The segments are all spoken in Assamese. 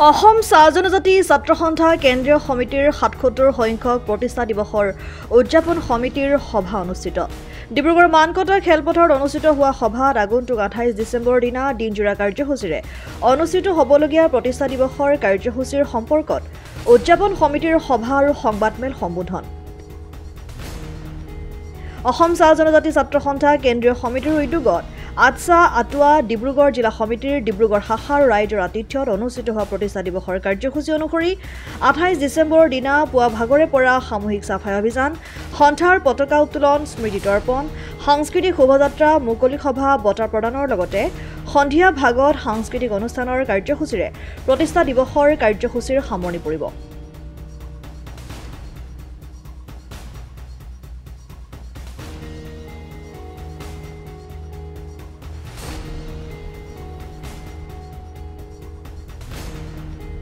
অসম চাহ জনজাতি ছাত্ৰ সন্থা কেন্দ্ৰীয় সমিতিৰ ৭৭ সংখ্যক প্ৰতিষ্ঠা দিৱসৰ উদযাপন সমিতিৰ সভা অনুষ্ঠিত। ডিব্ৰুগড় মানকটা খেলপথাৰত অনুষ্ঠিত হোৱা সভাত আগন্তুক ২৮ ডিচেম্বৰৰ দিনা দিনজোৰা কাৰ্যসূচীৰে অনুষ্ঠিত হ'বলগীয়া প্ৰতিষ্ঠা দিৱসৰ কাৰ্যসূচীৰ সম্পৰ্কত উদযাপন সমিতিৰ সভা আৰু সংবাদমেল সম্বোধন। অসম চাহ জনজাতি ছাত্ৰ সন্থা কেন্দ্ৰীয় সমিতিৰ উদ্যোগত আটছা আটুৱা ডিব্ৰুগড় জিলা সমিতিৰ ডিব্ৰুগড় শাখাৰ ৰাইজৰ আতিথ্যত অনুষ্ঠিত হোৱা প্ৰতিষ্ঠা দিৱসৰ কাৰ্যসূচী অনুসৰি ২৮ ডিচেম্বৰৰ দিনা পুৱা ভাগৰে পৰা সামূহিক চাফাই অভিযান, সন্থাৰ পতাকা উত্তোলন, স্মৃতি তৰ্পণ, সাংস্কৃতিক শোভাযাত্ৰা, মুকলি সভা, বঁটা প্ৰদানৰ লগতে সন্ধিয়া ভাগত সাংস্কৃতিক অনুষ্ঠানৰ কাৰ্যসূচীৰে প্ৰতিষ্ঠা দিৱসৰ কাৰ্যসূচীৰ সামৰণি পৰিব।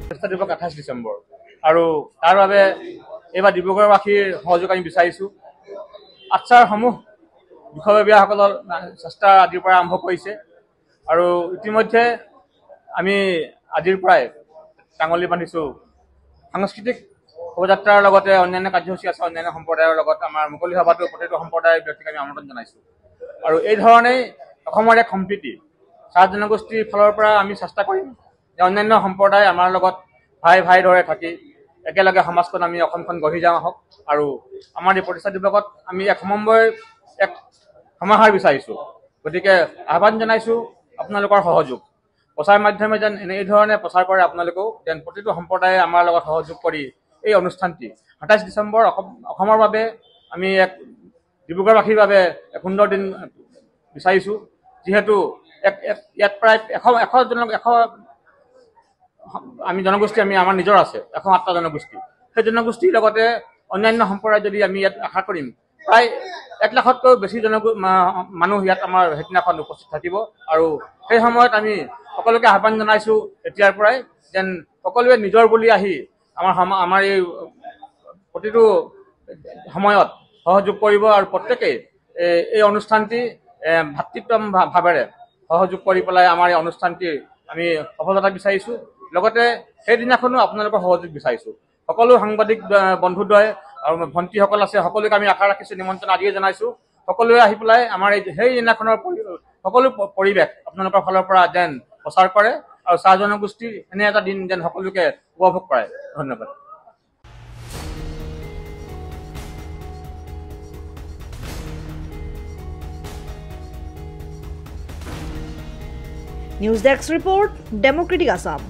প্ৰতিষ্ঠা দিৱস ২৮ ডিচেম্বৰ আৰু তাৰ বাবে এইবাৰ ডিব্ৰুগড়বাসীৰ সহযোগ আমি বিচাৰিছোঁ। আটছাৰ সমূহ বিষয়ববীয়াসকলৰ চেষ্টা আজিৰ পৰা আৰম্ভ কৰিছে আৰু ইতিমধ্যে আমি আজিৰ পৰাই টাঙলি বান্ধিছোঁ। সাংস্কৃতিক শোভাযাত্ৰাৰ লগতে অন্যান্য কাৰ্যসূচী আছে। অন্যান্য সম্প্ৰদায়ৰ লগত আমাৰ মুকলি সভাটো প্ৰতিটো সম্প্ৰদায়ৰ ব্যক্তিক আমি আমন্ত্ৰণ জনাইছোঁ আৰু এই ধৰণেই অসমৰ এক সম্প্ৰীতি চাহ জনগোষ্ঠীৰ ফালৰ পৰা আমি চেষ্টা কৰিম যে অন্যান্য সম্প্ৰদায় আমাৰ লগত ভাই দৰে থাকি একেলগে সমাজখন আমি অসমখন গঢ়ি যাওঁ আহক আৰু আমাৰ এই প্ৰতিষ্ঠা দিৱসত আমি এক সমন্বয়ৰ এক সমাহাৰ বিচাৰিছোঁ। গতিকে আহ্বান জনাইছোঁ আপোনালোকৰ সহযোগ প্ৰচাৰ মাধ্যমে যেন এই ধৰণে প্ৰচাৰ কৰে, আপোনালোকেও যেন প্ৰতিটো সম্প্ৰদায়ে আমাৰ লগত সহযোগ কৰি এই অনুষ্ঠানটি ২৮ ডিচেম্বৰ অসমৰ বাবে আমি এক ডিব্ৰুগড়বাসীৰ বাবে এক সুন্দৰ দিন বিচাৰিছোঁ। যিহেতু ইয়াত প্ৰায় এশ আমি জনগোষ্ঠী আমাৰ নিজৰ আছে ১০৮টা জনগোষ্ঠী। সেই জনগোষ্ঠীৰ লগতে অন্যান্য সম্প্ৰদায় যদি আমি ইয়াত আশা কৰিম প্ৰায় ১ লাখতকৈ বেছি মানুহ ইয়াত আমাৰ সেইদিনাখন উপস্থিত থাকিব আৰু সেই সময়ত আমি সকলোকে আহ্বান জনাইছোঁ এতিয়াৰ পৰাই যেন সকলোৱে নিজৰ বুলি আহি আমাৰ এই প্ৰতিটো সময়ত সহযোগ কৰিব আৰু প্ৰত্যেকেই এই অনুষ্ঠানটি ভাতৃত্বভাৱেৰে সহযোগ কৰি পেলাই আমাৰ এই অনুষ্ঠানটিৰ আমি সফলতা বিচাৰিছোঁ। লগতে সেইদিনাখনো আপোনালোকৰ সহযোগ বিচাৰিছোঁ। সকলো সাংবাদিক বন্ধুদ্বয় আৰু ভণ্টিসকল আছে, সকলোকে আমি আশা ৰাখিছোঁ, নিমন্ত্ৰণ আজিয়ে জনাইছোঁ। সকলোৱে আহি পেলাই আমাৰ সেই দিনাখনৰ সকলো পৰিৱেশ আপোনালোকৰ ফালৰ পৰা যেন প্ৰচাৰ কৰে আৰু চাহ জনগোষ্ঠীৰ এনে এটা দিন যেন সকলোকে উপভোগ কৰায়। ধন্যবাদ। News desk report, democratic Assam.